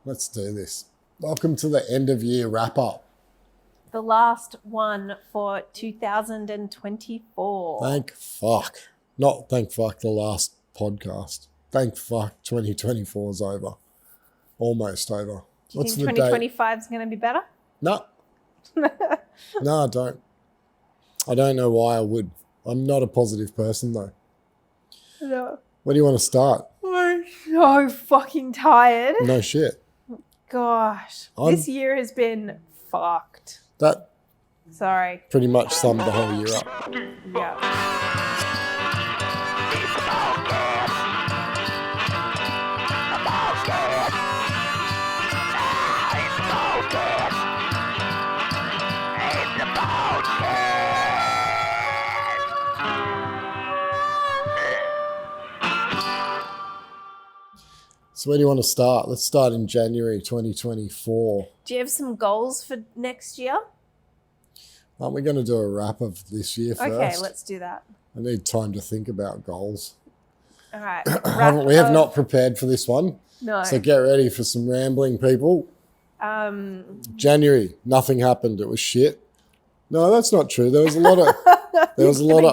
Let's do this. Welcome to the end of year wrap up. The last one for 2024. Thank fuck. Not thank fuck the last podcast. Thank fuck 2024 is over. Almost over. Do you think 2025 is going to be better? No. No, I don't. I don't know why I would. I'm not a positive person though. No. Where do you want to start? I'm so fucking tired. No shit. Gosh. This year has been fucked. That Sorry. pretty much summed the whole year up. Yeah. So where do you want to start? Let's start in January 2024. Do you have some goals for next year? Aren't we going to do a wrap of this year first? Okay, let's do that. I need time to think about goals. All right. We have not prepared for this one. No. So get ready for some rambling, people. January, nothing happened. It was shit. No, that's not true. There was a lot of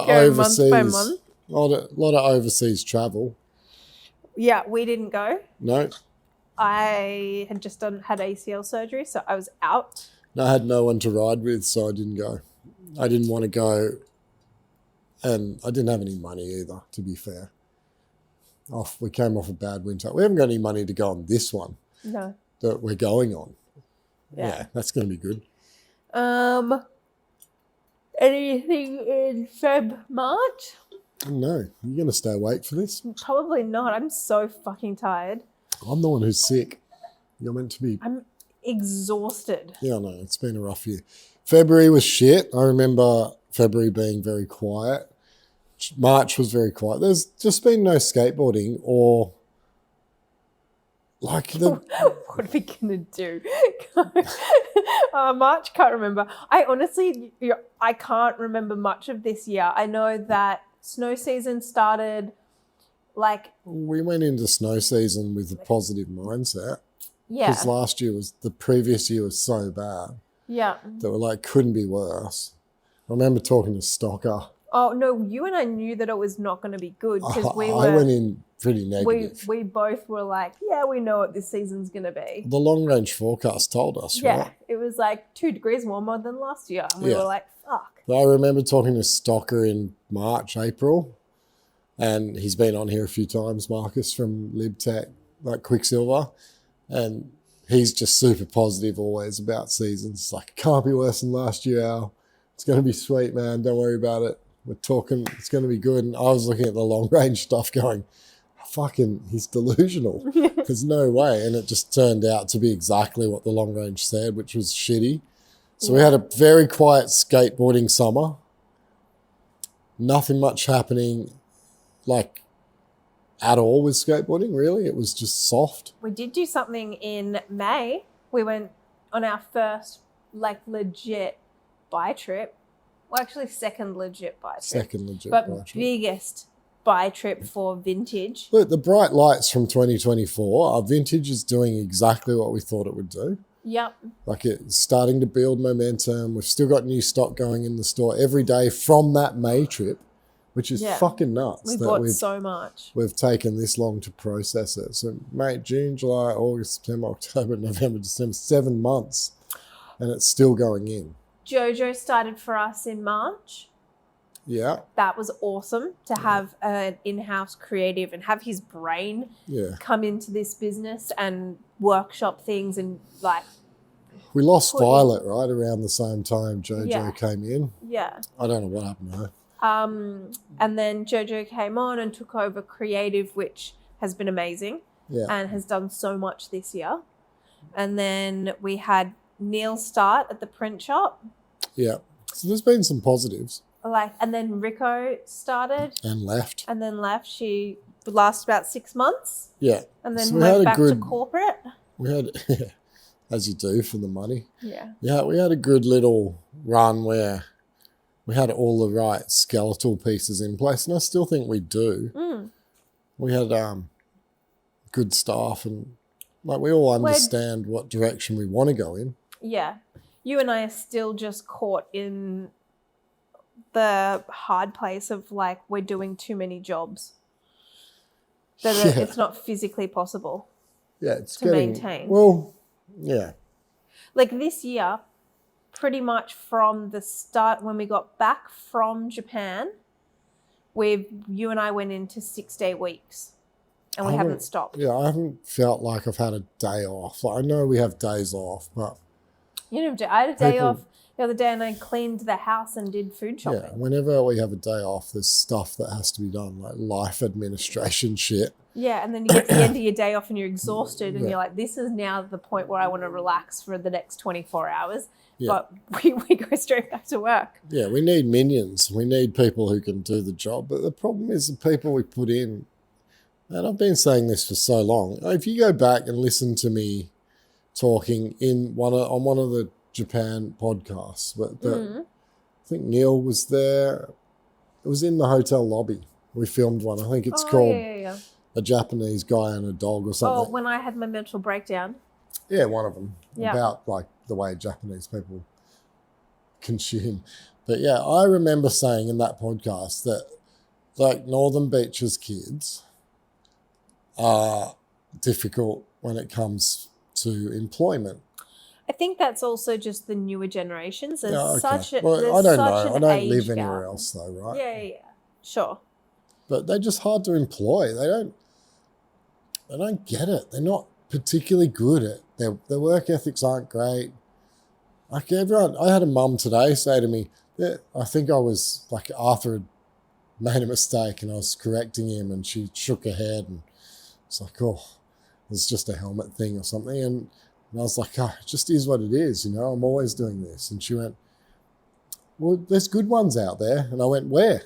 overseas, month. a lot of overseas travel. Yeah, we didn't go. No. I had just had ACL surgery, so I was out. No, I had no one to ride with, so I didn't go. I didn't want to go, and I didn't have any money either, to be fair. We came off a bad winter. We haven't got any money to go on this one. No. That we're going on. Yeah, that's going to be good. Anything in March? No. You're going to stay awake for this? Probably not. I'm so fucking tired. I'm the one who's sick. You're meant to be... I'm exhausted. Yeah, I know. It's been a rough year. February was shit. I remember February being very quiet. March was very quiet. There's just been no skateboarding or... Like the... What are we going to do? March, can't remember. I honestly, I can't remember much of this year. I know that snow season started like... We went into snow season with a positive mindset. Yeah. Because the previous year was so bad. Yeah. That we're like, couldn't be worse. I remember talking to Stocker. Oh, no, you and I knew that it was not going to be good because I went in pretty negative. We both were like, yeah, we know what this season's going to be. The long range forecast told us, yeah, right? It was like 2 degrees warmer than last year. And we were like, fuck. I remember talking to Stocker in March, April, and he's been on here a few times, Marcus from LibTech, like Quicksilver, and he's just super positive always about seasons. It's like, it can't be worse than last year, Al. It's going to be sweet, man. Don't worry about it. We're talking, it's going to be good. And I was looking at the long range stuff going, fucking, he's delusional. There's no way. And it just turned out to be exactly what the long range said, which was shitty. So we had a very quiet skateboarding summer. Nothing much happening, like, at all with skateboarding, really. It was just soft. We did do something in May. We went on our first, like, legit bike trip. Well, actually, second legit bike trip. But biggest bike trip for vintage. Look, the bright lights from 2024 are vintage is doing exactly what we thought it would do. Yep. Like it's starting to build momentum. We've still got new stock going in the store every day from that May trip, which is fucking nuts. We bought so much. We've taken this long to process it. So May, June, July, August, September, October, November, December, 7 months. And it's still going in. Jojo started for us in March. Yeah. That was awesome to have an in-house creative and have his brain come into this business and workshop things and like... We lost Violet, right, around the same time Jojo came in. Yeah. I don't know what happened to her. And then Jojo came on and took over creative, which has been amazing and has done so much this year. And then we had Neil start at the print shop. Yeah. So there's been some positives. And then Rico started. And left. She lasted about 6 months. Yeah. And then went back to corporate. We had, as you do for the money. Yeah. Yeah, we had a good little run where we had all the right skeletal pieces in place, and I still think we do. We had good staff and Like, we all understand what direction we want to go in. Yeah. You and I are still just caught in the hard place of, like, we're doing too many jobs. That it's not physically possible. Yeah, it's to maintain. Well, yeah. Like this year, pretty much from the start when we got back from Japan, you and I went into 6-day weeks, and we haven't stopped. Yeah, I haven't felt like I've had a day off. Like, I know we have days off, but I had a day off the other day, and I cleaned the house and did food shopping. Yeah, whenever we have a day off, there's stuff that has to be done, like life administration shit. Yeah, and then you get to the end of your day off and you're exhausted, and you're like, this is now the point where I want to relax for the next 24 hours. Yeah. But we go straight back to work. Yeah, we need minions. We need people who can do the job. But the problem is the people we put in, and I've been saying this for so long, if you go back and listen to me talking on one of the Japan podcasts, I think Neil was there. It was in the hotel lobby. We filmed one. I think it's called... Yeah. A Japanese guy and a dog or something. Oh, when I had my mental breakdown. Yeah, one of them. Yeah. About like the way Japanese people consume. But yeah, I remember saying in that podcast that like Northern Beaches kids are difficult when it comes to employment. I think that's also just the newer generations. There's I don't know. I don't live anywhere else though, right? Yeah. Sure. But they're just hard to employ. They don't get it. They're not particularly good at their work ethics aren't great. Like I had a mum today say to me, I think I was like Arthur had made a mistake and I was correcting him, and she shook her head and it's like, oh, it's just a helmet thing or something. And I was like, oh, it just is what it is, you know, I'm always doing this. And she went, well, there's good ones out there. And I went, where?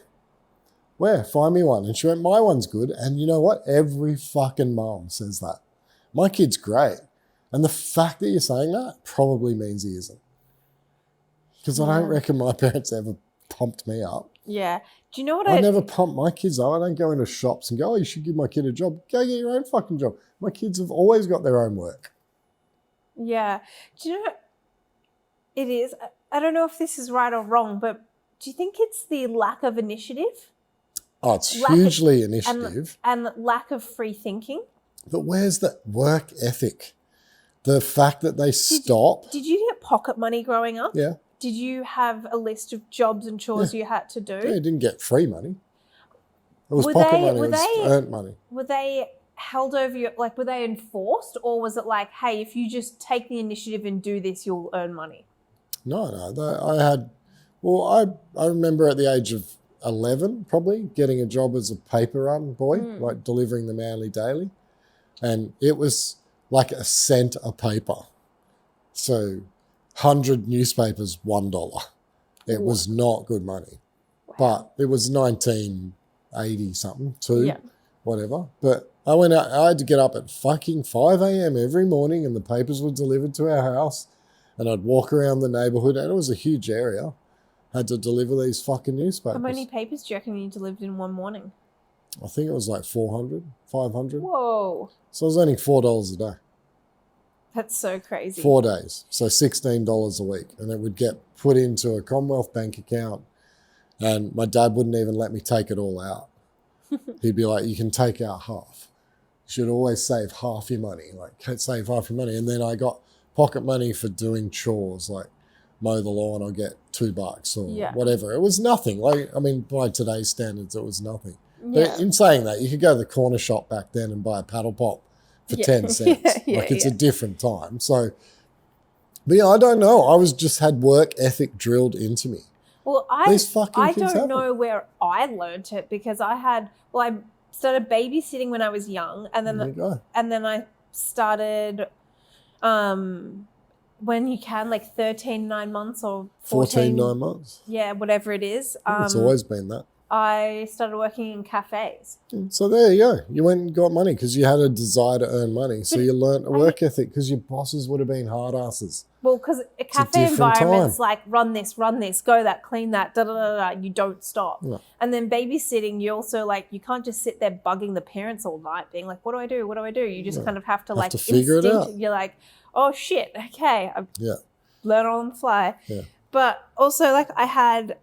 Find me one. And she went, my one's good. And you know what? Every fucking mom says that. My kid's great. And the fact that you're saying that probably means he isn't. Because I don't reckon my parents ever pumped me up. Yeah. Do you know what I never pump my kids up. I don't go into shops and go, oh, you should give my kid a job. Go get your own fucking job. My kids have always got their own work. Yeah. Do you know what it is? I don't know if this is right or wrong, but do you think it's the lack of initiative? Oh, it's hugely initiative. And lack of free thinking. But where's the work ethic? The fact that they stop. Did you get pocket money growing up? Yeah. Did you have a list of jobs and chores you had to do? Yeah, you didn't get free money. It was pocket money. It was earned money. Were they held over your, like, were they enforced, or was it like, hey, if you just take the initiative and do this, you'll earn money? No. I remember at the age of 11, probably, getting a job as a paper run boy, like delivering the Manly Daily. And it was like a cent a paper. So 100 newspapers, $1. It was not good money. Wow. But it was 1980 something, whatever. But I went out, I had to get up at fucking 5 a.m. every morning, and the papers were delivered to our house, and I'd walk around the neighbourhood, and it was a huge area. Had to deliver these fucking newspapers. How many papers do you reckon you delivered in one morning? I think it was like 400, 500. Whoa. So I was earning $4 a day. That's so crazy. 4 days. So $16 a week. And it would get put into a Commonwealth bank account, and my dad wouldn't even let me take it all out. He'd be like, you can take out half. You should always save half your money. Like, save half your money. And then I got pocket money for doing chores, like mow the lawn, I'll get $2 or whatever. It was nothing. Like, I mean, by today's standards, it was nothing. Yeah. But in saying that, you could go to the corner shop back then and buy a paddle pop for 10 cents. It's a different time. So, but yeah, I don't know. I just had work ethic drilled into me. Well, I don't know where I learned it, because I started babysitting when I was young, and then I started when you can, like 13, 9 months or 14, 9 months. Yeah, whatever it is. It's always been that. I started working in cafes. So there you go. You went and got money because you had a desire to earn money. So you learnt a work ethic because your bosses would have been hard asses. Well, because a cafe environment's like run this, go that, clean that, da da da da. You don't stop. No. And then babysitting, you also like you can't just sit there bugging the parents all night, being like, "What do I do? What do I do?" You just kind of have to figure it out. You're like, "Oh shit, okay, I've learn on the fly." Yeah. But also, like I had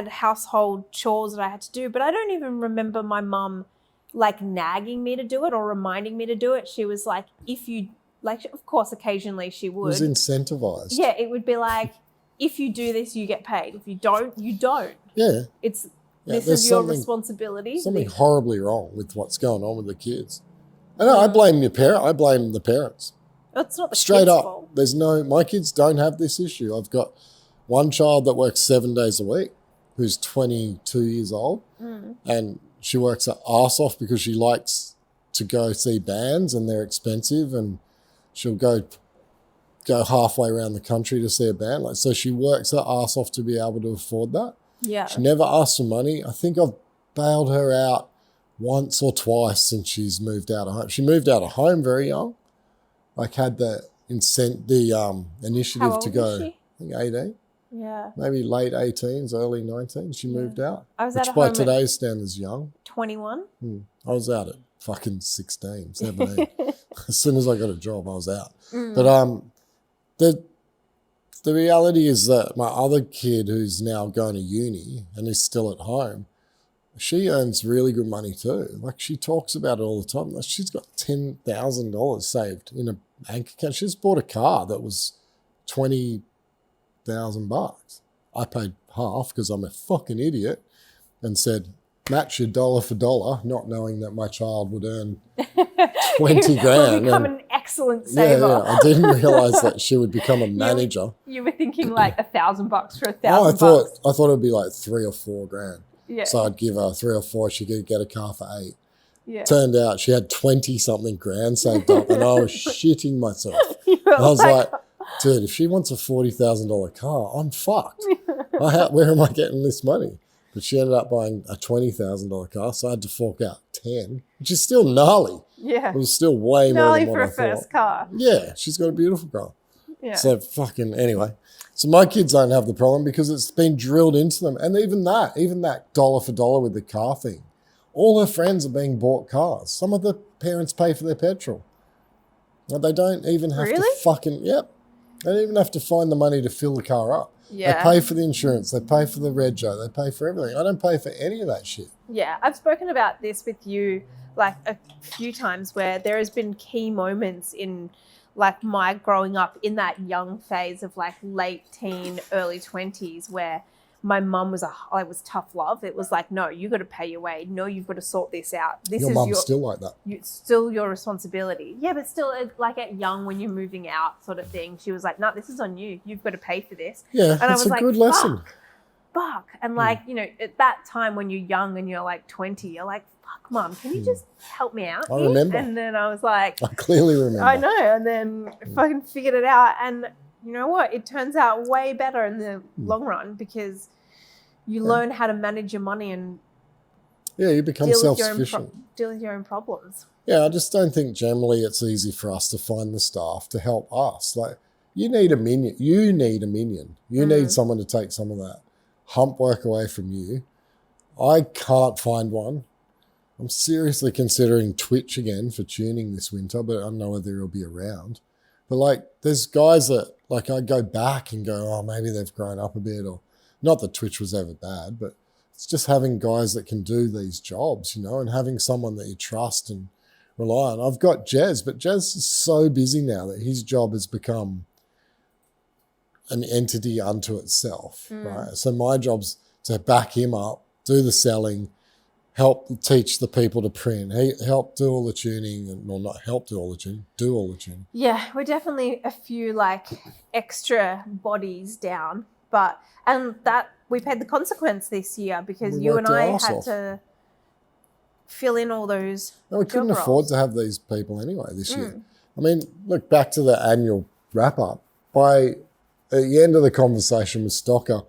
household chores that I had to do, but I don't even remember my mum like nagging me to do it or reminding me to do it. She was like, if you. Like, of course, occasionally she would. It was incentivized. Yeah, it would be like, if you do this, you get paid. If you don't, you don't. Yeah. This is your responsibility. Something horribly wrong with what's going on with the kids. And I blame the parents. It's not the Straight kids' up. fault. My kids don't have this issue. I've got one child that works 7 days a week who's 22 years old. And she works her ass off because she likes to go see bands and they're expensive, and she'll go halfway around the country to see a band. Like, so she works her ass off to be able to afford that. Yeah. She never asks for money. I think I've bailed her out once or twice since she's moved out of home. She moved out of home very young. Like had the initiative to go, I think 18. Yeah. Maybe late 18s, early 19s. She moved out. I was which out of by home today's standards young. 21. I was out at fucking 16, 17. As soon as I got a job, I was out. But the reality is that my other kid who's now going to uni and is still at home, she earns really good money too. Like she talks about it all the time. Like she's got $10,000 saved in a bank account. She just bought a car that was $20,000. I paid half because I'm a fucking idiot and said, match your dollar for dollar, not knowing that my child would earn 20 grand. Become an excellent saver. Yeah, I didn't realise that she would become a manager. You were thinking like $1,000 for $1,000. I thought it'd be like 3 or 4 grand. Yeah. So I'd give her 3 or 4. She could get a car for 8. Yeah. Turned out she had 20 something grand saved up, and I was shitting myself. I was like, dude, if she wants a $40,000 car, I'm fucked. Where am I getting this money? But she ended up buying a $20,000 car, so I had to fork out 10, which is still gnarly. Yeah. It was still way more than what I thought. For a first car. Yeah, she's got a beautiful car. Yeah. So anyway. So my kids don't have the problem because it's been drilled into them. And even that dollar for dollar with the car thing, all her friends are being bought cars. Some of the parents pay for their petrol. Like they don't even have to they don't even have to find the money to fill the car up. Yeah. They pay for the insurance. They pay for the rego. They pay for everything. I don't pay for any of that shit. Yeah. I've spoken about this with you like a few times where there has been key moments in like my growing up in that young phase of like late teen, early 20s where my mum was tough love. It was like, no, you got to pay your way. No, you've got to sort this out. Your mum's still like that. It's still your responsibility. Yeah, but still like at young when you're moving out sort of thing. She was like, no, this is on you. You've got to pay for this. Yeah, and that's a good lesson. Fuck. And like, you know, at that time when you're young and you're like 20, you're like, fuck, Mum, can you just help me out? I remember. And then I was like, I clearly remember. I know. And then fucking figured it out. And you know what? It turns out way better in the long run because you learn how to manage your money and you become self-sufficient. Deal with your own problems. Yeah, I just don't think generally it's easy for us to find the staff to help us. Like, you need a minion. You need someone to take some of that hump work away from you. I can't find one. I'm seriously considering Twitch again for tuning this winter, but I don't know whether he'll be around. But like, there's guys that like I go back and go, oh, maybe they've grown up a bit, or not that Twitch was ever bad, but it's just having guys that can do these jobs, you know, and having someone that you trust and rely on. I've got Jez, but Jez is so busy now that his job has become an entity unto itself, right? So my job's to back him up, do the selling, help teach the people to print, help do all the tuning, well, not help do all the tuning, do all the tuning. Yeah, we're definitely a few like extra bodies down, and that we paid the consequence this year because you and I had to fill in all those. No, we couldn't afford to have these people anyway this year. I mean, look back to the annual wrap up. By the end of the conversation with Stocker,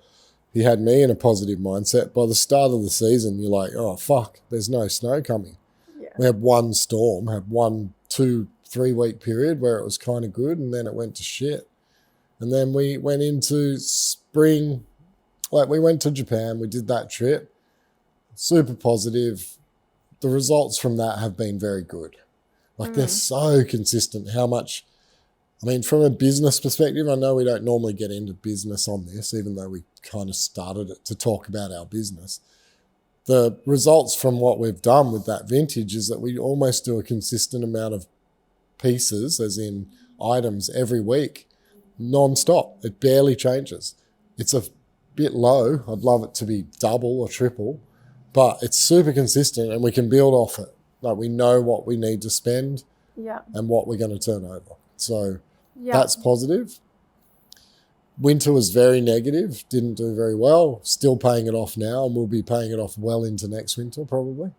he had me in a positive mindset. By the start of the season, you're like, oh, fuck, there's no snow coming. Yeah. We had one storm, had 1, 2, 3 week period where it was kind of good, and then it went to shit. And then we went into spring. Like, we went to Japan. We did that trip. Super positive. The results from that have been very good. Like, they're so consistent. How much, I mean, from a business perspective, I know we don't normally get into business on this, even though we kind of started it to talk about our business. The results from what we've done with that vintage is that we almost do a consistent amount of pieces, as in items, every week, non-stop. It barely changes. It's a bit low. I'd love it to be double or triple, but it's super consistent and we can build off it. Like, we know what we need to spend and what we're going to turn over. So that's positive. Winter was very negative, didn't do very well. Still paying it off now, and we'll be paying it off well into next winter probably.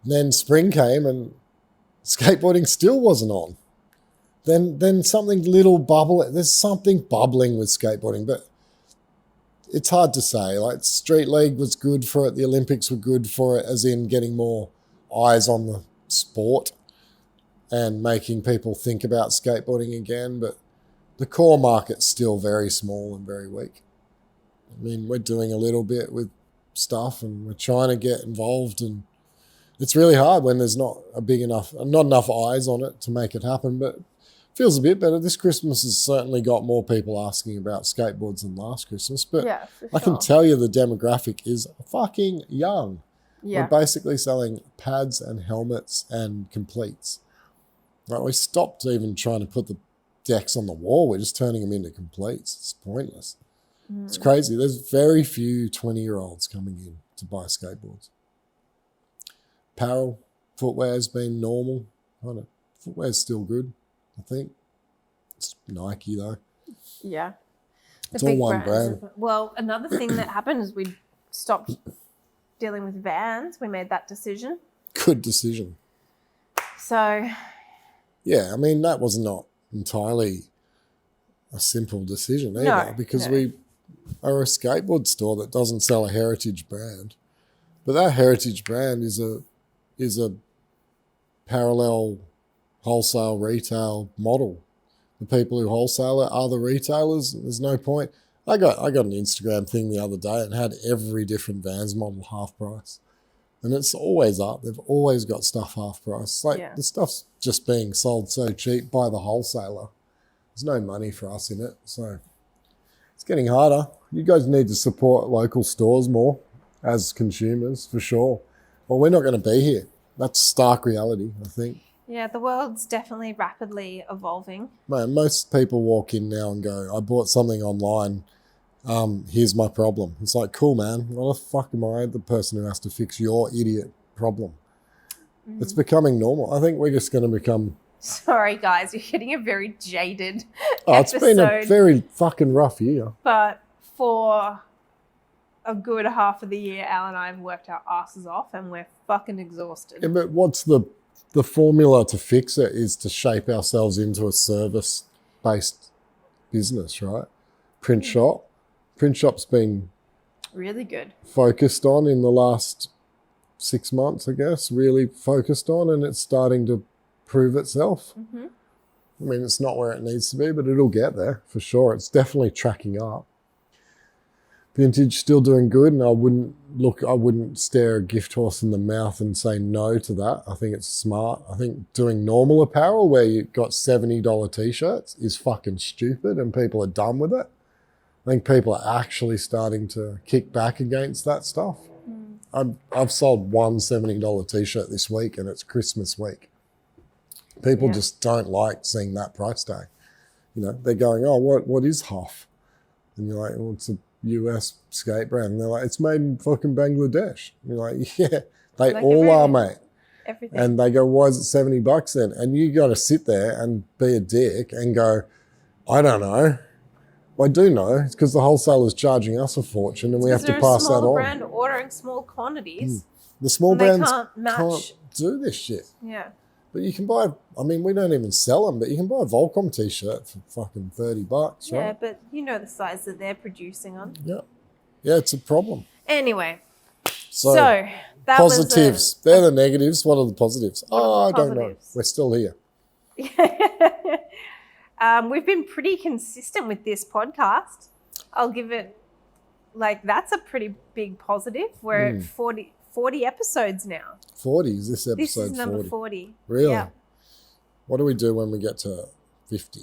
And then spring came and skateboarding still wasn't on. Then something little there's something bubbling with skateboarding, but it's hard to say. Like, Street League was good for it. The Olympics were good for it, as in getting more eyes on the sport and making people think about skateboarding again. But the core market's still very small and very weak. I mean, we're doing a little bit with stuff and we're trying to get involved, and it's really hard when there's not enough eyes on it to make it happen. But it feels a bit better. This Christmas has certainly got more people asking about skateboards than last Christmas. But I can tell you the demographic is fucking young. Yeah. We're basically selling pads and helmets and completes. Like, we stopped even trying to put the decks on the wall. We're just turning them into completes. It's pointless. It's crazy. There's very few 20-year-olds coming in to buy skateboards. Apparel, footwear's been normal. Footwear's still good, I think. It's Nike though. Yeah. It's all one brand. Well, another thing that happened is we stopped dealing with Vans. We made that decision. Good decision. So. Yeah, I mean, that was not entirely a simple decision either, because we are a skateboard store that doesn't sell a heritage brand, but that heritage brand is a parallel wholesale retail model. The people who wholesale it are the retailers. There's no point. I got an Instagram thing the other day and had every different Vans model half price, and it's always up. They've always got stuff half price. Like, the stuff's just being sold so cheap by the wholesaler. There's no money for us in it. So it's getting harder. You guys need to support local stores more as consumers, for sure. Well, we're not going to be here. That's stark reality, I think. Yeah, the world's definitely rapidly evolving. Man, most people walk in now and go, I bought something online. Here's my problem. It's like, cool, man. What the fuck am I the person who has to fix your idiot problem? It's becoming normal. I think we're just going to become... Sorry, guys. You're getting a very jaded episode. It's been a very fucking rough year. But for a good half of the year, Al and I have worked our asses off and we're fucking exhausted. Yeah, but what's the formula to fix it is to shape ourselves into a service-based business, right? Print shop. Print shop's been really good. Focused on in the last 6 months, I guess, really focused on, and it's starting to prove itself. I mean, it's not where it needs to be, but it'll get there for sure. It's definitely tracking up. Vintage still doing good, and I wouldn't stare a gift horse in the mouth and say no to that. I think it's smart. I think doing normal apparel where you got $70 t-shirts is fucking stupid and people are done with it. I think people are actually starting to kick back against that stuff. I've sold one $70 t-shirt this week, and it's Christmas week. People just don't like seeing that price tag. You know, they're going, oh, what is Huff? And you're like, well, it's a US skate brand. And they're like, it's made in fucking Bangladesh. And you're like, yeah, they like all are, mate. Everything. And they go, why is it $70 then? And you got to sit there and be a dick and go, I don't know. Well, I do know. It's because the wholesaler's charging us a fortune and we have to pass that on. Small brand ordering small quantities. The small brands can't do this shit. Yeah. But you can buy, I mean, we don't even sell them, but you can buy a Volcom t-shirt for fucking $30, right? Yeah, but you know the size that they're producing on. Yeah. Yeah, it's a problem. Anyway. So that positives. They're the negatives. What are the positives? I don't know. We're still here. We've been pretty consistent with this podcast. I'll give it, that's a pretty big positive. We're at 40 episodes now. 40? Is this episode 40? This is number 40. Really? Yeah. What do we do when we get to 50?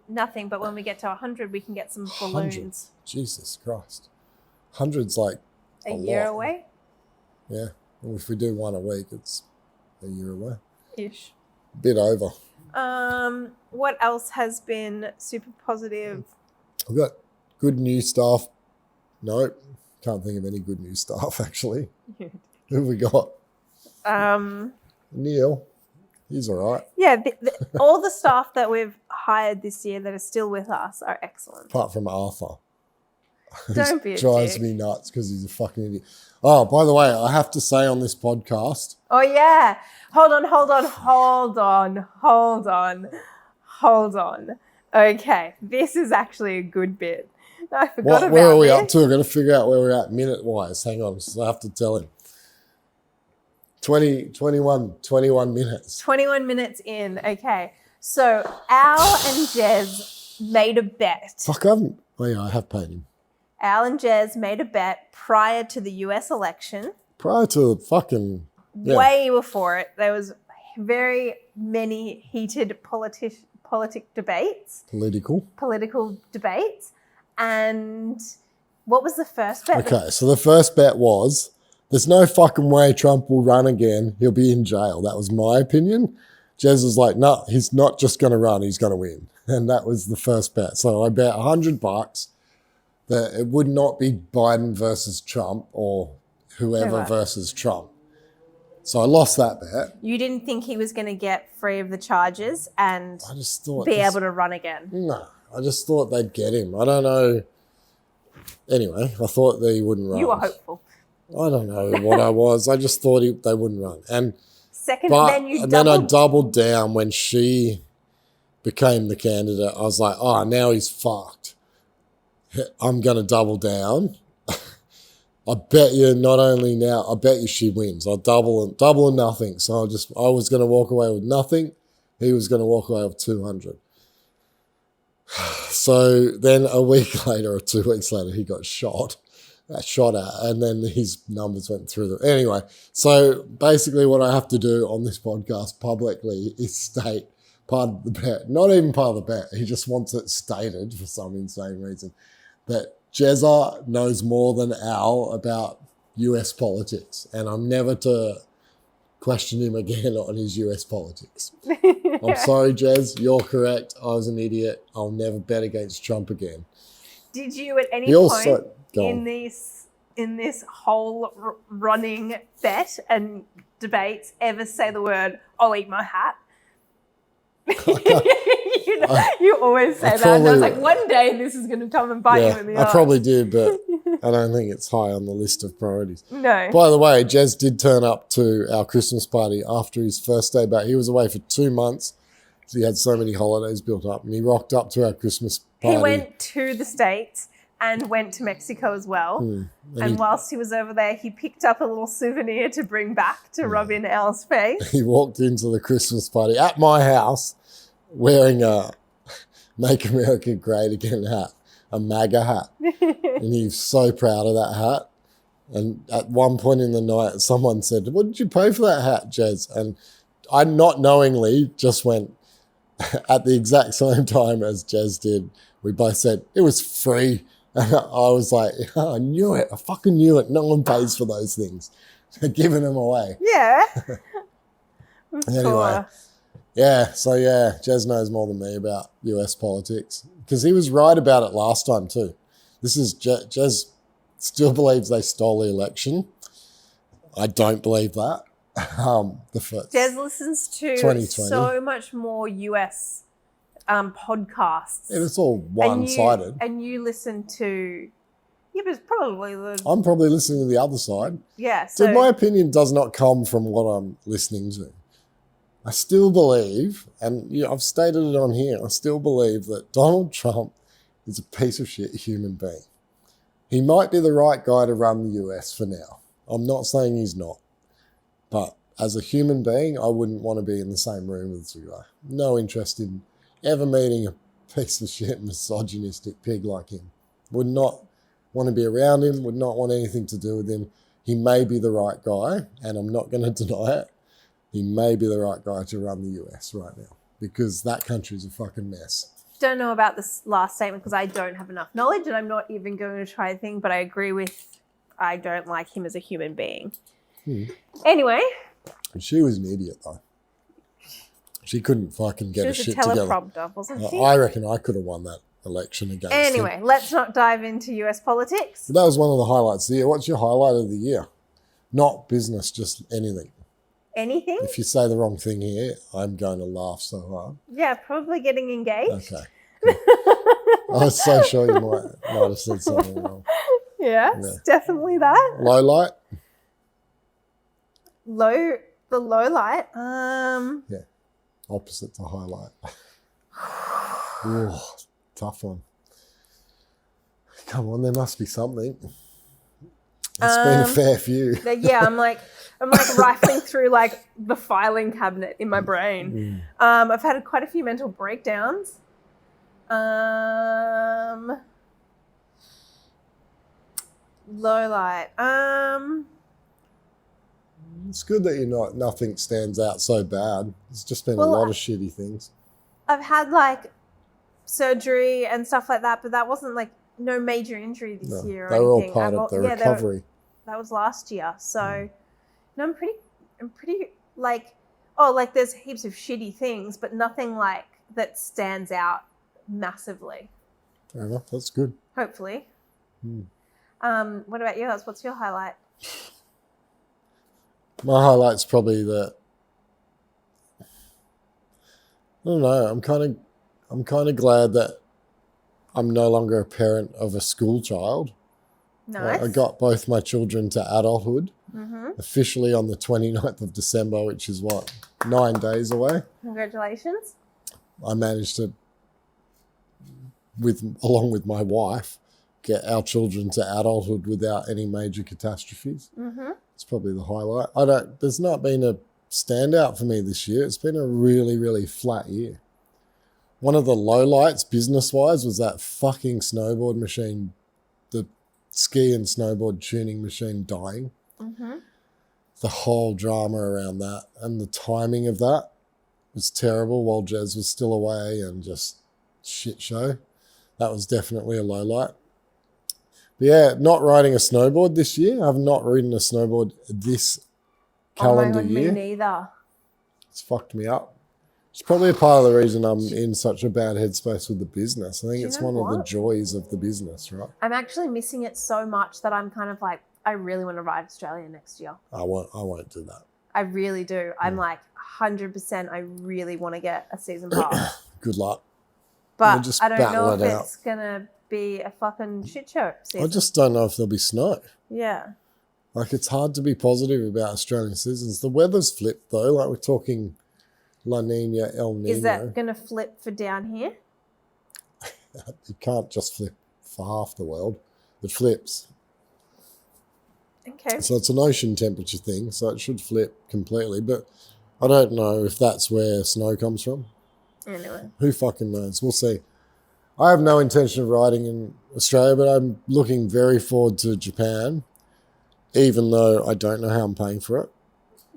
Nothing, but when we get to 100, we can get some balloons. Jesus Christ. 100's like a year away? Yeah. Well, if we do one a week, it's a year away. Ish. Bit over. What else has been super positive? I've got good new stuff. Nope. Can't think of any good new stuff, actually. Who have we got? Neil. He's all right. Yeah, all the staff that we've hired this year that are still with us are excellent. Apart from Arthur. Don't be a drives dick. me nuts because he's a fucking idiot. Oh, by the way, I have to say on this podcast. Oh, yeah. Hold on. Okay, this is actually a good bit. I forgot about Where are we this. up to? I've got to figure out where we're at minute-wise. Hang on, so I have to tell him. 21 minutes. 21 minutes in. Okay. So Al and Jez made a bet. Fuck, I haven't. Oh, yeah, I have paid him. Al and Jez made a bet prior to the US election. Prior to fucking... Yeah. Way before it. There was very many heated debates. Political debates. And what was the first bet? Okay, so the first bet was... There's no fucking way Trump will run again. He'll be in jail. That was my opinion. Jez was like, no, he's not just going to run. He's going to win. And that was the first bet. So I bet $100 that it would not be Biden versus Trump or whoever versus Trump. So I lost that bet. You didn't think he was going to get free of the charges and I just thought able to run again? No, I just thought they'd get him. I don't know. Anyway, I thought they wouldn't run. You were hopeful. I don't know what I was. I just thought they wouldn't run. And then I doubled down when she became the candidate. I was like, oh, now he's fucked. I'm going to double down. I bet you not only now, I bet you she wins. I'll double and nothing. So I was going to walk away with nothing. He was going to walk away with 200. So then a week later or 2 weeks later, he got shot at, and then his numbers went through anyway. So basically what I have to do on this podcast publicly is state part of the bet, not even part of the bet. He just wants it stated for some insane reason that Jezza knows more than Al about US politics, and I'm never to question him again on his US politics. I'm sorry, Jez, you're correct. I was an idiot. I'll never bet against Trump again. Did you at any point in this whole running bet and debates ever say the word, I'll eat my hat? You always say that. And I was like, one day this is going to come and bite you in the ass. I probably did, but I don't think it's high on the list of priorities. No. By the way, Jez did turn up to our Christmas party after his first day back. He was away for 2 months. So he had so many holidays built up, and he rocked up to our Christmas party. He went to the States and went to Mexico as well. And whilst he was over there, he picked up a little souvenir to bring back to rub in Al's face. He walked into the Christmas party at my house wearing a Make America Great Again hat, a MAGA hat. And he's so proud of that hat. And at one point in the night, someone said, what did you pay for that hat, Jez? And I not knowingly just went at the exact same time as Jez did. We both said, it was free. And I was like, I knew it. I fucking knew it. No one pays for those things. They're giving them away. Yeah. Anyway. Yeah. So, yeah, Jez knows more than me about US politics because he was right about it last time too. This is Jez still believes they stole the election. I don't believe that. Jez listens to so much more US podcasts. And it's all one-sided. And you listen to... Yeah, but it's probably... I'm probably listening to the other side. Yeah, so... Dude, my opinion does not come from what I'm listening to. I still believe, and I've stated it on here, I still believe that Donald Trump is a piece of shit human being. He might be the right guy to run the US for now. I'm not saying he's not. But as a human being, I wouldn't want to be in the same room with the guy. No interest in ever meeting a piece of shit misogynistic pig like him. Would not want to be around him, would not want anything to do with him. He may be the right guy, and I'm not going to deny it. He may be the right guy to run the US right now, because that country's a fucking mess. Don't know about this last statement because I don't have enough knowledge, and I'm not even going to try a thing, but I agree with, I don't like him as a human being. Anyway. She was an idiot, though. She couldn't fucking get her shit together. She was a teleprompter, wasn't she? I reckon I could have won that election against him. Anyway, let's not dive into US politics. That was one of the highlights of the year. What's your highlight of the year? Not business, just anything. Anything? If you say the wrong thing here, I'm going to laugh so hard. Yeah, probably getting engaged. Okay. I was so sure you might have said something wrong. Yeah, it's definitely that. Low light? The low light. Yeah, opposite to highlight. Ooh, tough one. Come on, there must be something. It's been a fair few. Yeah, I'm like rifling through like the filing cabinet in my brain. I've had quite a few mental breakdowns. Low light. It's good that nothing stands out so bad. It's just been a lot of shitty things. I've had like surgery and stuff like that, but that wasn't like no major injury this year. They were all part of the recovery. That was last year. So no, I'm pretty like, like there's heaps of shitty things, but nothing like that stands out massively. Fair enough. That's good. Hopefully. What about yours? What's your highlight? My highlight's probably that, I don't know, I'm kind of glad that I'm no longer a parent of a school child. Nice. I got both my children to adulthood officially on the 29th of December, which is 9 days away. Congratulations. I managed to, along with my wife, get our children to adulthood without any major catastrophes. It's probably the highlight. There's not been a standout for me this year. It's been a really, really flat year. One of the lowlights business-wise was that fucking snowboard machine, the ski and snowboard tuning machine dying. The whole drama around that and the timing of that was terrible while Jez was still away and just shit show. That was definitely a lowlight. But yeah, not riding a snowboard this year. I've not ridden a snowboard this calendar year. Me neither. It's fucked me up. It's probably a part of the reason I'm in such a bad headspace with the business. I think it's one of the joys of the business, right? I'm actually missing it so much that I'm kind of like, I really want to ride Australia next year. I won't do that. I really do. I'm like 100%. I really want to get a season pass. Good luck. But I don't know if it's going to be a fucking shit show season. I just don't know if there'll be snow. Yeah. Like, it's hard to be positive about Australian seasons. The weather's flipped, though. Like, we're talking La Nina, El Nino. Is that going to flip for down here? You can't just flip for half the world. It flips. Okay. So it's an ocean temperature thing, so it should flip completely. But I don't know if that's where snow comes from. Anyway. Who fucking knows? We'll see. I have no intention of riding in Australia, but I'm looking very forward to Japan, even though I don't know how I'm paying for it.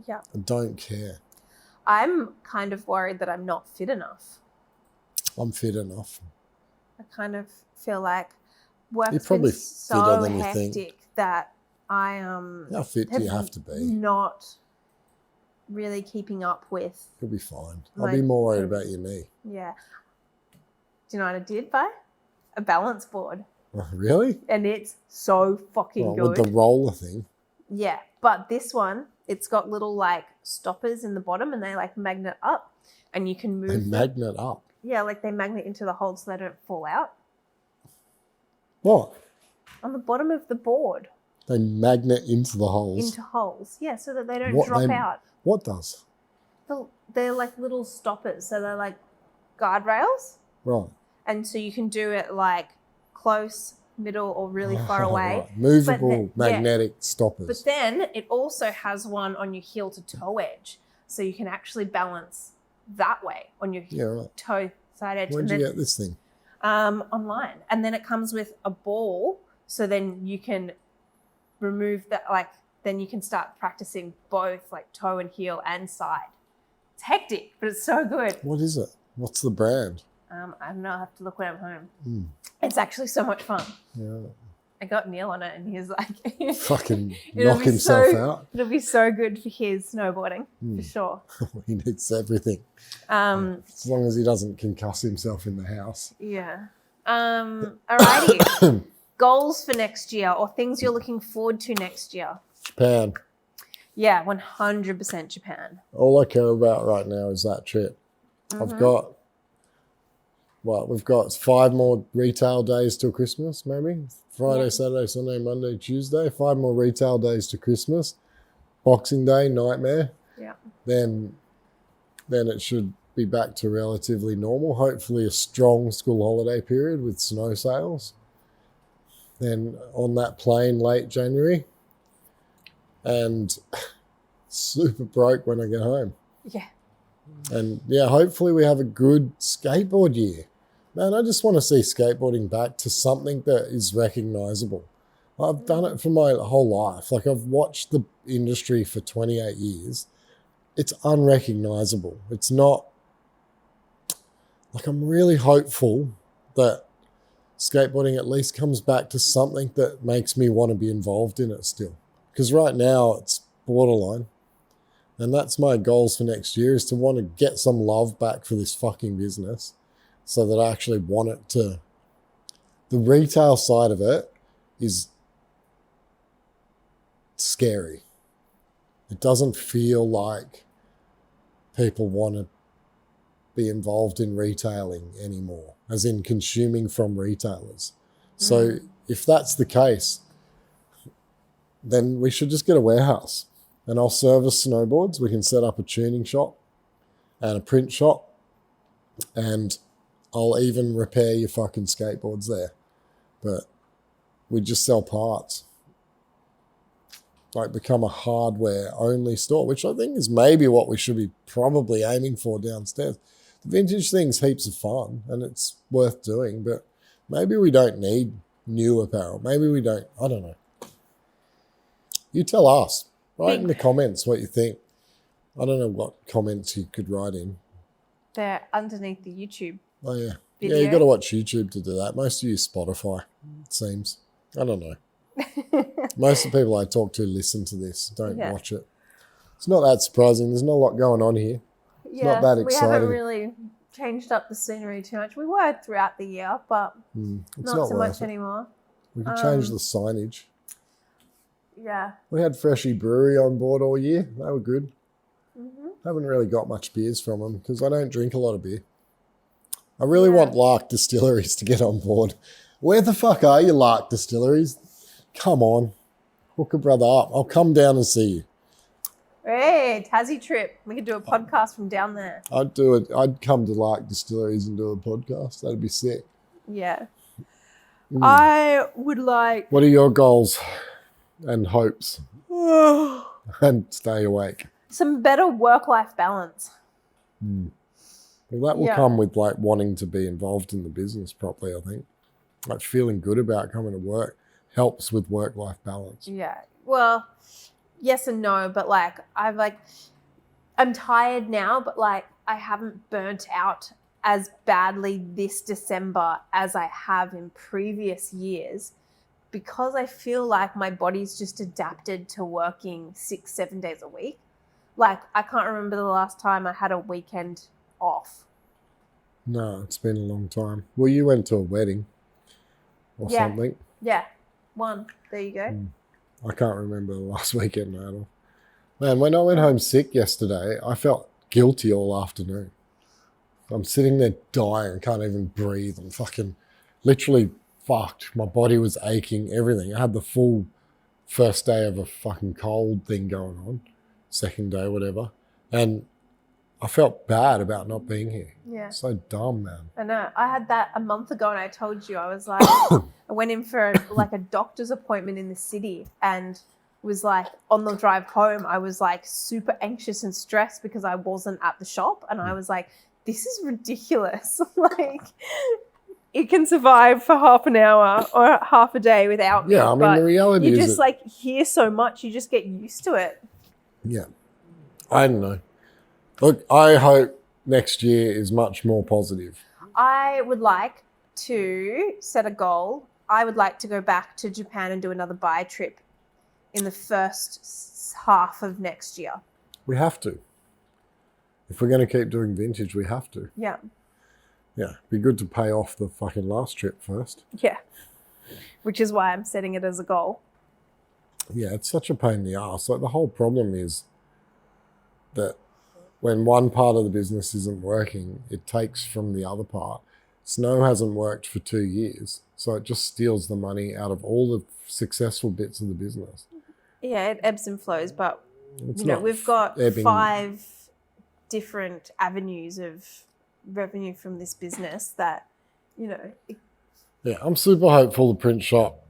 Yeah. I don't care. I'm kind of worried that I'm not fit enough. I'm fit enough. I kind of feel like work's probably been so hectic that I How fit do you have to be? Not really keeping up with. You'll be fine. I'll be more worried about your knee. Yeah. Do you know what I did buy? A balance board. Oh, really? And it's so fucking good. With the roller thing. Yeah, but this one, it's got little like stoppers in the bottom and they like magnet up and you can move. They magnet up? Yeah, like they magnet into the holes so they don't fall out. What? On the bottom of the board. They magnet into the holes? Into holes, yeah, so that they don't drop out. What does? They're like little stoppers, so they're like guardrails. Right. And so you can do it like close, middle or really far away. Right. Movable magnetic stoppers. But then it also has one on your heel to toe edge. So you can actually balance that way on your toe side edge. Where'd you get this thing? Online. And then it comes with a ball. So then you can remove that, like, then you can start practicing both, like toe and heel and side. It's hectic, but it's so good. What is it? What's the brand? I don't know. I have to look when I'm home. It's actually so much fun. Yeah. I got Neil on it and he's like... Fucking knock himself out. It'll be so good for his snowboarding, for sure. He needs everything. As long as he doesn't concuss himself in the house. Yeah. Alrighty. Goals for next year or things you're looking forward to next year? Japan. Yeah, 100% Japan. All I care about right now is that trip. We've got 5 more retail days till Christmas, maybe. Friday, Saturday, Sunday, Monday, Tuesday. 5 more retail days to Christmas. Boxing Day, nightmare. Yeah. Then it should be back to relatively normal. Hopefully a strong school holiday period with snow sales. Then on that plane late January. And super broke when I get home. Yeah. And yeah, hopefully we have a good skateboard year. Man, I just want to see skateboarding back to something that is recognizable. I've done it for my whole life. Like, I've watched the industry for 28 years. It's unrecognizable. It's not, like, I'm really hopeful that skateboarding at least comes back to something that makes me want to be involved in it still. Because right now it's borderline. And that's my goals for next year, is to want to get some love back for this fucking business so that I actually want it to... The retail side of it is scary. It doesn't feel like people want to be involved in retailing anymore, as in consuming from retailers. So if that's the case, then we should just get a warehouse and I'll service snowboards. We can set up a tuning shop and a print shop, and I'll even repair your fucking skateboards there. But we just sell parts. Like, become a hardware only store, which I think is maybe what we should be probably aiming for downstairs. The vintage thing's heaps of fun and it's worth doing, but maybe we don't need new apparel. Maybe we don't, I don't know. You tell us. Write in the comments what you think. I don't know what comments you could write in. They're underneath the YouTube. Oh, yeah. Video. Yeah, you got to watch YouTube to do that. Most of you Spotify, it seems. I don't know. Most of the people I talk to listen to this, don't watch it. It's not that surprising. There's not a lot going on here. It's not that exciting. We haven't really changed up the scenery too much. We were throughout the year, but not so much anymore. We could change the signage. Yeah. We had Freshie Brewery on board all year. They were good. Haven't really got much beers from them because I don't drink a lot of beer. I really want Lark Distilleries to get on board. Where the fuck are you, Lark Distilleries? Come on. Hook a brother up. I'll come down and see you. Hey, Tassie trip. We could do a podcast from down there. I'd do it. I'd come to Lark Distilleries and do a podcast. That'd be sick. Yeah. I would like... What are your goals and hopes? And stay awake. Some better work-life balance. Well, that will come with like wanting to be involved in the business properly, I think. Like, feeling good about coming to work helps with work-life balance. Yeah. Well, yes and no, but like I'm tired now, but like I haven't burnt out as badly this December as I have in previous years, because I feel like my body's just adapted to working 6-7 days a week. Like, I can't remember the last time I had a weekend off. No, it's been a long time. Well, you went to a wedding or something. Yeah, one. There you go. I can't remember the last weekend at all. Man, when I went home sick yesterday, I felt guilty all afternoon. I'm sitting there dying, can't even breathe. I'm fucking literally fucked. My body was aching, everything. I had the full first day of a fucking cold thing going on, second day, whatever. And I felt bad about not being here. Yeah. So dumb, man. I know. I had that a month ago, and I told you, I was like, I went in for a doctor's appointment in the city, and was like, on the drive home, I was like super anxious and stressed because I wasn't at the shop, and I was like, this is ridiculous. Like, it can survive for half an hour or half a day without me. Yeah, I mean, the reality is you just like hear so much, you just get used to it. Yeah. I don't know. Look, I hope next year is much more positive. I would like to set a goal. I would like to go back to Japan and do another buy trip in the first half of next year. We have to. If we're going to keep doing vintage, we have to. Yeah. Yeah. Be good to pay off the fucking last trip first. Yeah. Which is why I'm setting it as a goal. Yeah, it's such a pain in the ass. Like, the whole problem is that when one part of the business isn't working, it takes from the other part. Snow hasn't worked for 2 years, so it just steals the money out of all the successful bits of the business. Yeah, it ebbs and flows, but we've got 5 different avenues of revenue from this business that, Yeah, I'm super hopeful the print shop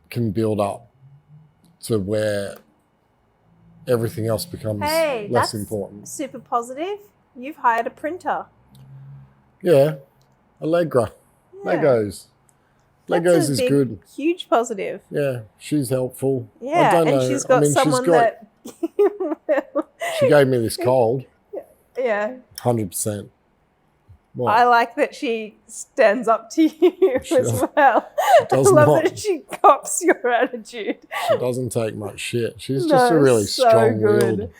can build up to where everything else becomes less important. Super positive. You've hired a printer. Yeah, Allegra. Yeah. Legos is good. Huge positive. Yeah, she's helpful. Yeah, I don't and know. she's got that... She gave me this cold. Yeah. 100%. What? I like that she stands up to you as well. I love that she cops your attitude. She doesn't take much shit. She's just a really strong-willed.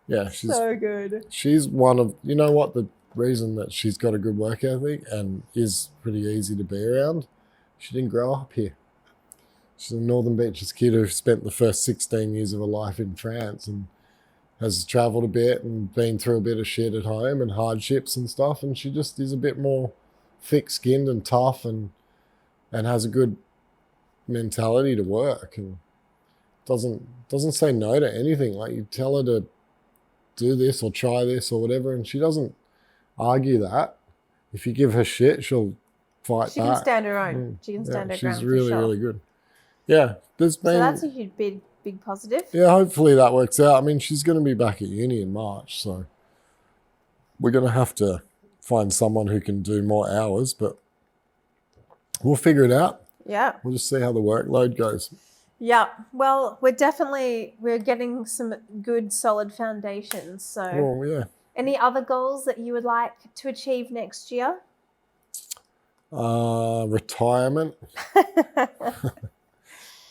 Yeah, she's so good. She's one of, you know what, the reason that she's got a good work ethic and is pretty easy to be around, she didn't grow up here. She's a Northern Beaches kid who spent the first 16 years of her life in France and has travelled a bit and been through a bit of shit at home and hardships and stuff, and she just is a bit more thick-skinned and tough and has a good mentality to work and doesn't say no to anything. Like, you tell her to do this or try this or whatever, and she doesn't argue that. If you give her shit, she'll fight back. She can stand her own. She can stand her ground. She's really, really good. Yeah, so that's a huge big positive. Yeah, hopefully that works out. I mean, she's going to be back at uni in March, so we're going to have to find someone who can do more hours, but we'll figure it out. Yeah. We'll just see how the workload goes. Yeah. Well, we're getting some good solid foundations. So yeah. Any other goals that you would like to achieve next year? Retirement.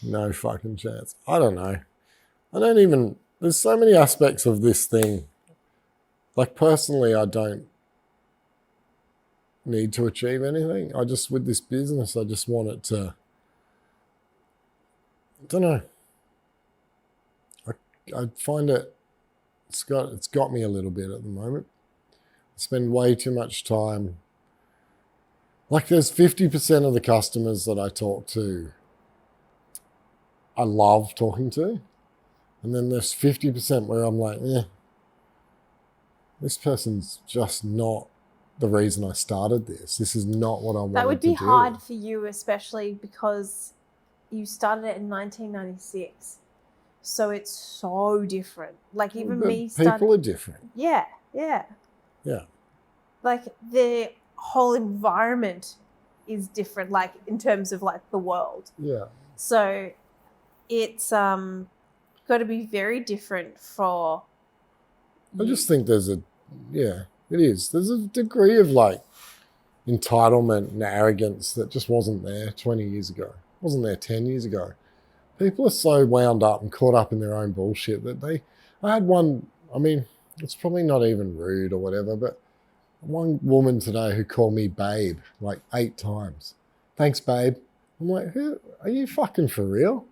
No fucking chance. I don't know. There's so many aspects of this thing. Like, personally, I don't need to achieve anything. With this business, I just want it to, I don't know. I find it's got me a little bit at the moment. I spend way too much time. Like, there's 50% of the customers that I talk to I love talking to. And then there's 50% where I'm like, this person's just not the reason I started this. This is not what I wanted to do. That would be hard for you, especially because you started it in 1996. So it's so different. Like, even me starting... People are different. Yeah. Like, the whole environment is different, like, in terms of, like, the world. Yeah. So it's got to be very different for I just think it is. There's a degree of, like, entitlement and arrogance that just wasn't there 20 years ago. Wasn't there 10 years ago. People are so wound up and caught up in their own bullshit that I had one, I mean, it's probably not even rude or whatever, but one woman today who called me babe like 8 times. Thanks, babe. I'm like, are you fucking for real?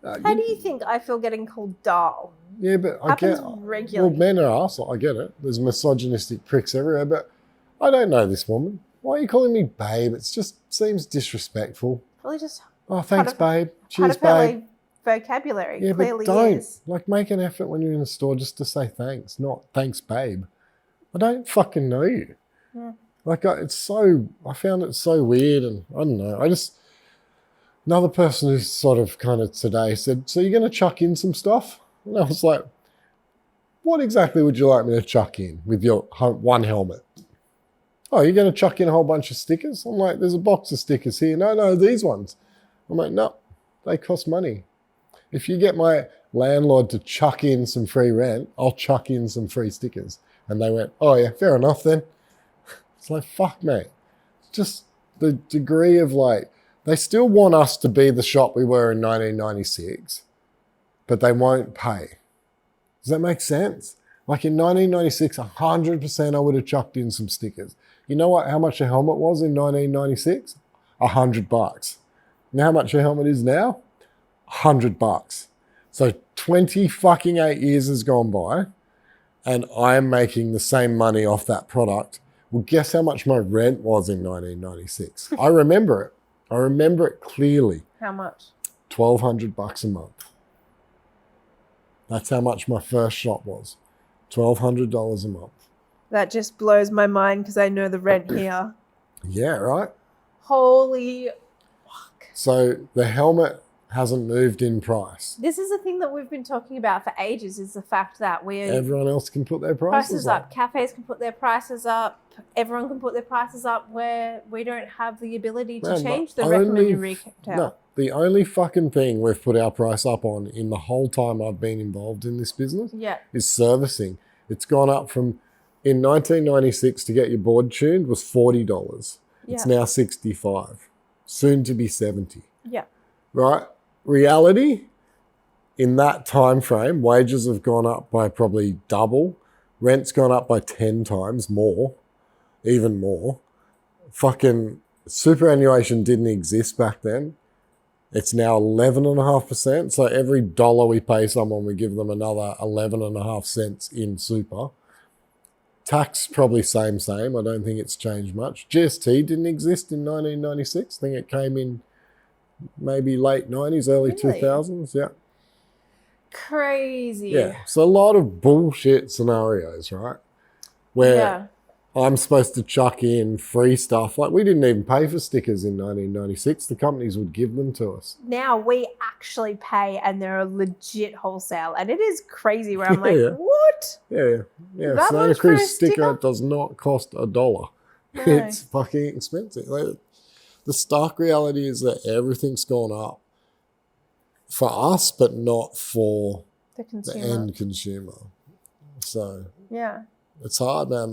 How do you think I feel getting called doll? Yeah, but Happens regularly. Well, men are assholes. I get it. There's misogynistic pricks everywhere, but I don't know this woman. Why are you calling me babe? It just seems disrespectful. Really just... Oh, thanks, babe. Cheers, babe. vocabulary. Yeah, Clearly but don't. is. Like, make an effort when you're in a store just to say thanks, not thanks, babe. I don't fucking know you. Yeah. Like, I found it so weird, and I don't know. Another person who sort of kind of today said, so you're going to chuck in some stuff? And I was like, what exactly would you like me to chuck in with your one helmet? Oh, you're going to chuck in a whole bunch of stickers? I'm like, there's a box of stickers here. No, these ones. I'm like, no, they cost money. If you get my landlord to chuck in some free rent, I'll chuck in some free stickers. And they went, oh yeah, fair enough then. It's like, fuck, mate. Just the degree of like, they still want us to be the shop we were in 1996, but they won't pay. Does that make sense? Like in 1996, 100% I would have chucked in some stickers. You know what? How much a helmet was in 1996? $100. You know how much a helmet is now? $100. So 20 fucking 8 years has gone by, and I'm making the same money off that product. Well, guess how much my rent was in 1996? I remember it. I remember it clearly. How much? $1,200 a month. That's how much my first shop was. $1,200 a month. That just blows my mind because I know the rent here. Yeah, right? Holy fuck. So the helmet hasn't moved in price. This is the thing that we've been talking about for ages, is the fact that everyone else can put their prices up. Cafes can put their prices up. Everyone can put their prices up, where we don't have the ability to change the recommended retail. No, the only fucking thing we've put our price up on in the whole time I've been involved in this business is servicing. It's gone up from, in 1996 to get your board tuned was $40. It's now $65, soon to be $70. Yeah. Right? Reality, in that time frame, wages have gone up by probably double. Rent's gone up by 10 times more, even more. Fucking superannuation didn't exist back then. It's now 11.5%. So every dollar we pay someone, we give them another 11.5 cents in super. Tax probably same. I don't think it's changed much. GST didn't exist in 1996. I think it came in maybe late 90s, early 2000s. Yeah. Crazy. Yeah. So a lot of bullshit scenarios, right? Where I'm supposed to chuck in free stuff. Like, we didn't even pay for stickers in 1996. The companies would give them to us. Now we actually pay, and they're a legit wholesale. And it is crazy where I'm like, what? Yeah. Santa Cruz sticker does not cost $1. No. It's fucking expensive. Like, the stark reality is that everything's gone up for us, but not for the end consumer. So it's hard, man.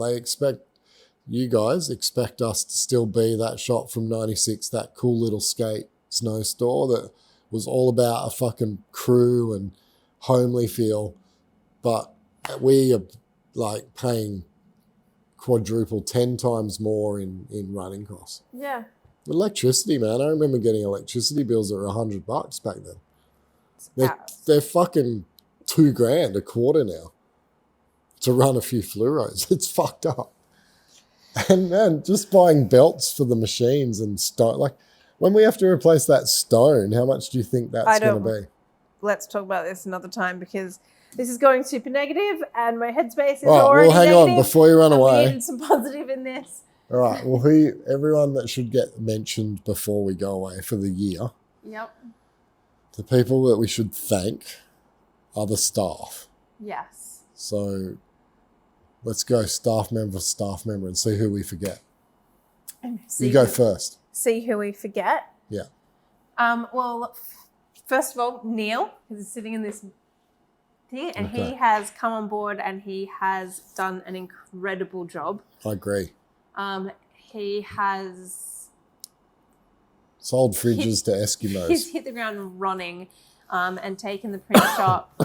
You guys expect us to still be that shop from 96, that cool little skate snow store that was all about a fucking crew and homely feel. But we are like paying quadruple, 10 times more in running costs. Yeah. Electricity, man. I remember getting electricity bills that were $100 back then. They're fucking $2,000 a quarter now to run a few fluoros. It's fucked up. And man, just buying belts for the machines and stone. Like, when we have to replace that stone, how much do you think that's going to be? Let's talk about this another time, because this is going super negative and my headspace is already negative. Well, hang on before you run away. We need some positive in this. All right. Well, everyone that should get mentioned before we go away for the year. Yep. The people that we should thank are the staff. Yes. So let's go staff member, and see who we forget. You go first. See who we forget? Yeah. Well, first of all, Neil, who's sitting in this thing, and he has come on board and he has done an incredible job. I agree. He has sold fridges to Eskimos. He's hit the ground running and taken the print shop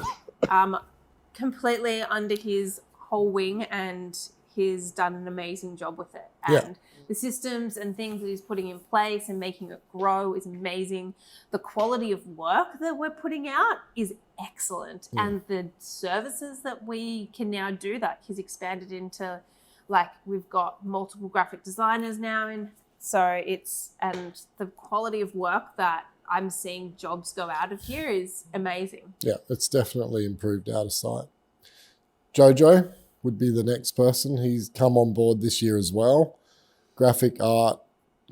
completely under his whole wing, and he's done an amazing job with it. And the systems and things that he's putting in place and making it grow is amazing. The quality of work that we're putting out is excellent. And the services that we can now do, that he's expanded into, like, we've got multiple graphic designers now in. So and the quality of work that I'm seeing jobs go out of here is amazing. Yeah, it's definitely improved out of sight. Jojo would be the next person. He's come on board this year as well. Graphic art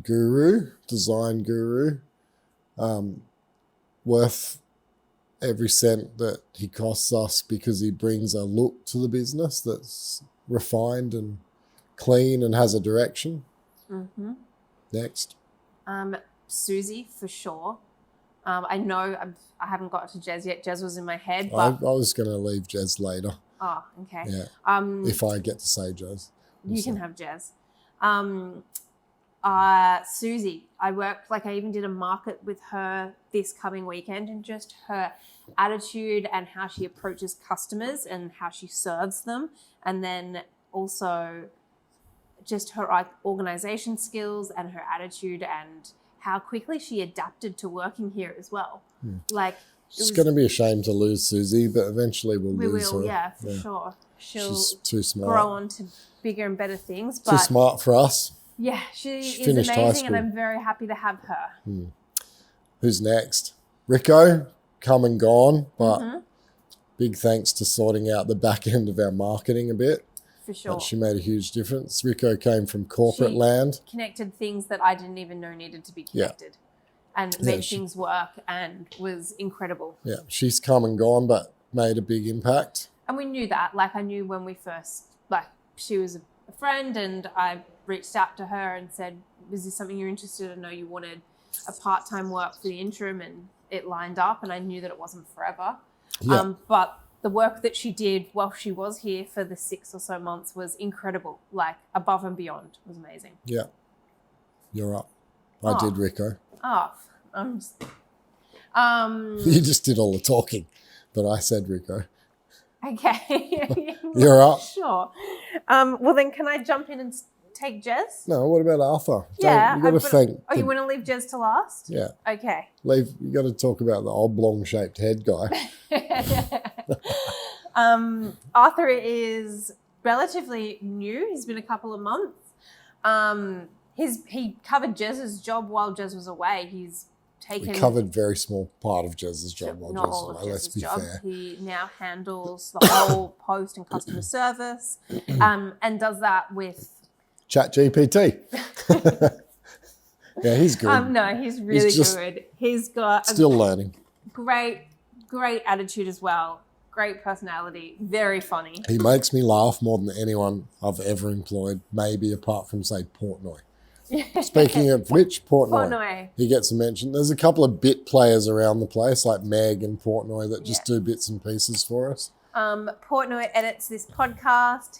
guru, design guru, worth every cent that he costs us because he brings a look to the business that's refined and clean and has a direction. Mm-hmm. Next. Suzi, for sure. I know I haven't got to Jez yet. Jez was in my head. But... I was going to leave Jez later. Oh, okay. Yeah. If I get to say Jez. You can have Jez. Suzi, I even did a market with her this coming weekend, and just her attitude and how she approaches customers and how she serves them, and then also just her organization skills and her attitude and how quickly she adapted to working here as well. It's going to be a shame to lose Suzi, but eventually we lose her. Yeah, for sure. She's too smart. Grow on to bigger and better things. But too smart for us. Yeah, she is amazing, and I'm very happy to have her. Who's next? Rico, come and gone, but big thanks to sorting out the back end of our marketing a bit. For sure. She made a huge difference. Rico came from corporate land. Connected things that I didn't even know needed to be connected. And made things work and was incredible. Yeah, she's come and gone, but made a big impact. And we knew that. I knew when we first, she was a friend, and I reached out to her and said, is this something you're interested in? I know you wanted a part-time work for the interim, and it lined up, and I knew that it wasn't forever. Yeah. But the work that she did while she was here for the 6 or so months was incredible, above and beyond. It was amazing. Yeah. You're up. I did Rico. I'm just... You just did all the talking, but I said Rico. Okay. You're up. Sure. Well, then can I jump in and take Jez? No, what about Arthur? Yeah. You got to think. You want to leave Jez to last? Yeah. Okay. You got to talk about the oblong-shaped head guy. Arthur is relatively new. He's been a couple of months. He covered Jez's job while Jez was away. He covered very small part of Jez's job while Jez was away. Let's be fair. He now handles the whole post and customer service, and does that with ChatGPT. Yeah, he's good. No, he's really good. He's got still learning. Great attitude as well. Great personality. Very funny. He makes me laugh more than anyone I've ever employed, maybe apart from, say, Portnoy. Speaking of which, Portnoy. He gets a mention. There's a couple of bit players around the place, like Meg and Portnoy, that just do bits and pieces for us. Portnoy edits this podcast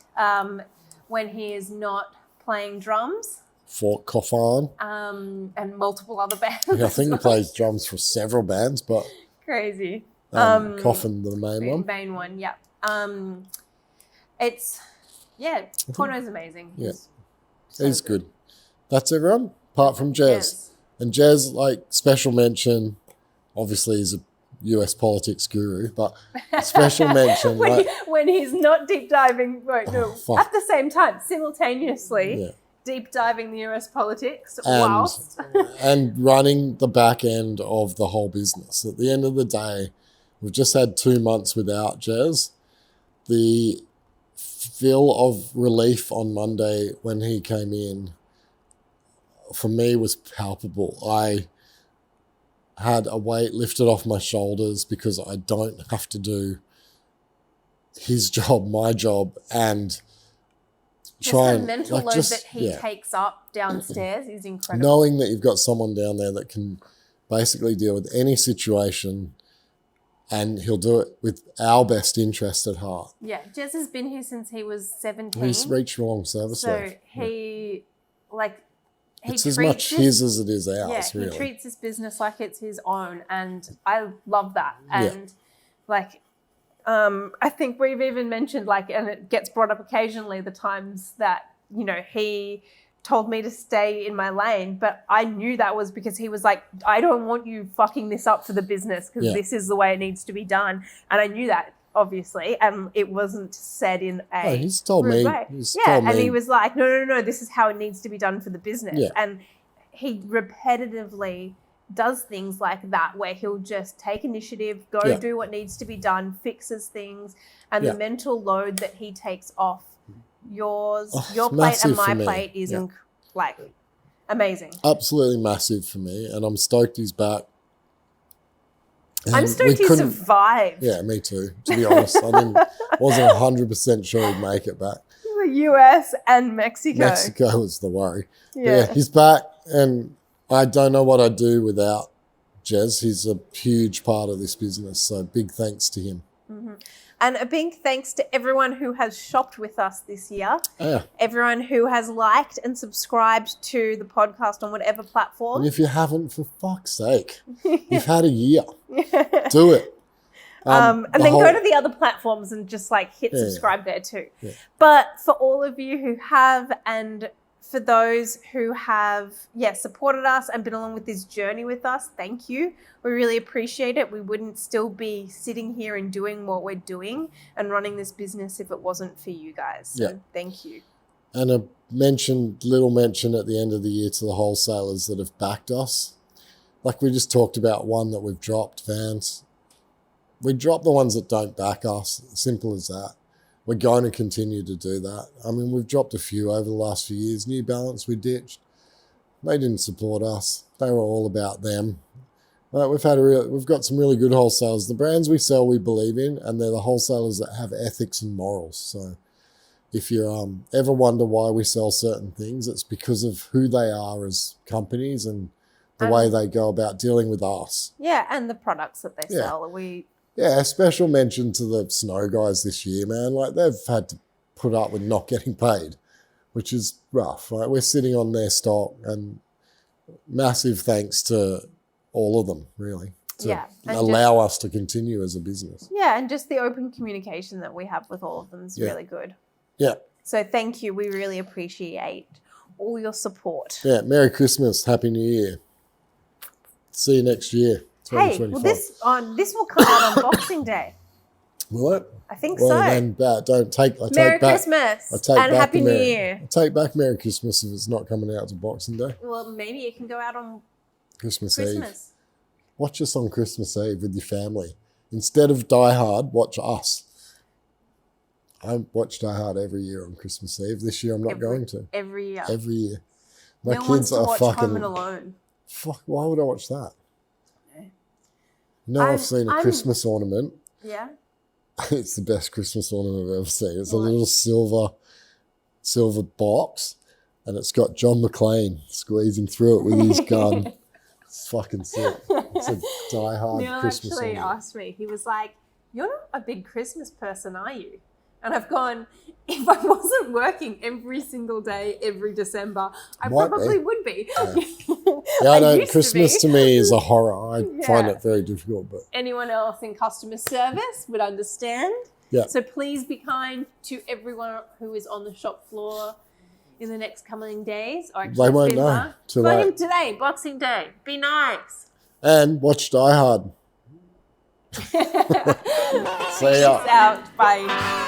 when he is not playing drums. Fort Coffin. And multiple other bands. Yeah, I think he plays drums for several bands, but... Crazy. Coffin, the main one. Main one, yeah. Portnoy's amazing. He's good. That's everyone, apart from Jez. And Jez, special mention, obviously he's a US politics guru, but special mention. when he's not deep diving, at the same time, simultaneously, deep diving the US politics whilst. And running the back end of the whole business. At the end of the day, we've just had 2 months without Jez. The feel of relief on Monday when he came in, for me, was palpable. I had a weight lifted off my shoulders because I don't have to do his job, my job, and try and... the mental load that he takes up downstairs is incredible. Knowing that you've got someone down there that can basically deal with any situation, and he'll do it with our best interest at heart. Yeah, Jez has been here since he was 17. He's reached long service life. It's as much his as it is ours, really. He treats this business like it's his own, and I love that. And I think we've even mentioned and it gets brought up occasionally, the times that, he told me to stay in my lane, but I knew that was because he was like, I don't want you fucking this up for the business because this is the way it needs to be done. And I knew that, obviously, and it wasn't said in a he's told me way. And he was like, no, this is how it needs to be done for the business. And he repetitively does things like that, where he'll just take initiative, go do what needs to be done, fixes things, and the mental load that he takes off your plate and my plate is like amazing. Absolutely massive for me, and I'm stoked he's back. And I'm stoked he survived. Yeah, me too, to be honest. I wasn't 100% sure he'd make it back. The US and Mexico. Mexico was the worry. Yeah, he's back, and I don't know what I'd do without Jez. He's a huge part of this business, so big thanks to him. Mm-hmm. And a big thanks to everyone who has shopped with us this year. Yeah. Everyone who has liked and subscribed to the podcast on whatever platform. And if you haven't, for fuck's sake, you've had a year. Do it. And then go to the other platforms and just like hit subscribe there too. Yeah. But for all of you who have, and for those who have, supported us and been along with this journey with us, thank you. We really appreciate it. We wouldn't still be sitting here and doing what we're doing and running this business if it wasn't for you guys. So thank you. And a little mention at the end of the year to the wholesalers that have backed us. Like we just talked about one that we've dropped, Vans. We drop the ones that don't back us. Simple as that. We're going to continue to do that. I mean, we've dropped a few over the last few years. New Balance we ditched. They didn't support us. They were all about them. But we've got some really good wholesalers. The brands we sell, we believe in, and they're the wholesalers that have ethics and morals. So if you ever wonder why we sell certain things, it's because of who they are as companies and the way they go about dealing with us. Yeah, and the products that they sell. A special mention to the snow guys this year, man. Like they've had to put up with not getting paid, which is rough. Right? We're sitting on their stock, and massive thanks to all of them, really, to allow us to continue as a business. Yeah, and just the open communication that we have with all of them is really good. Yeah. So thank you. We really appreciate all your support. Yeah. Merry Christmas. Happy New Year. See you next year. Hey, well, this will come out on Boxing Day. Will it? I think so. Then don't take. Merry Christmas and Happy New Year. I take back Merry Christmas if it's not coming out to Boxing Day. Well, maybe it can go out on Christmas Eve. Watch us on Christmas Eve with your family. Instead of Die Hard, watch us. I watch Die Hard every year on Christmas Eve. This year I'm not going to. Every year. Every year. My kids wants to are watch fucking Home and Alone. Fuck, why would I watch that? I've seen a Christmas ornament. Yeah. It's the best Christmas ornament I've ever seen. It's a little silver box, and it's got John McClane squeezing through it with his gun. It's fucking sick. It's a Die Hard Christmas ornament. Neil actually asked me, he was like, "You're not a big Christmas person, are you?" And I've gone, if I wasn't working every single day, every December, I probably would be. Yeah, I know. Christmas to me is a horror. I find it very difficult. But anyone else in customer service would understand. Yeah. So please be kind to everyone who is on the shop floor in the next coming days. Or actually, they won't know. Today, Boxing Day. Be nice. And watch Die Hard. See ya. Peace out. Bye.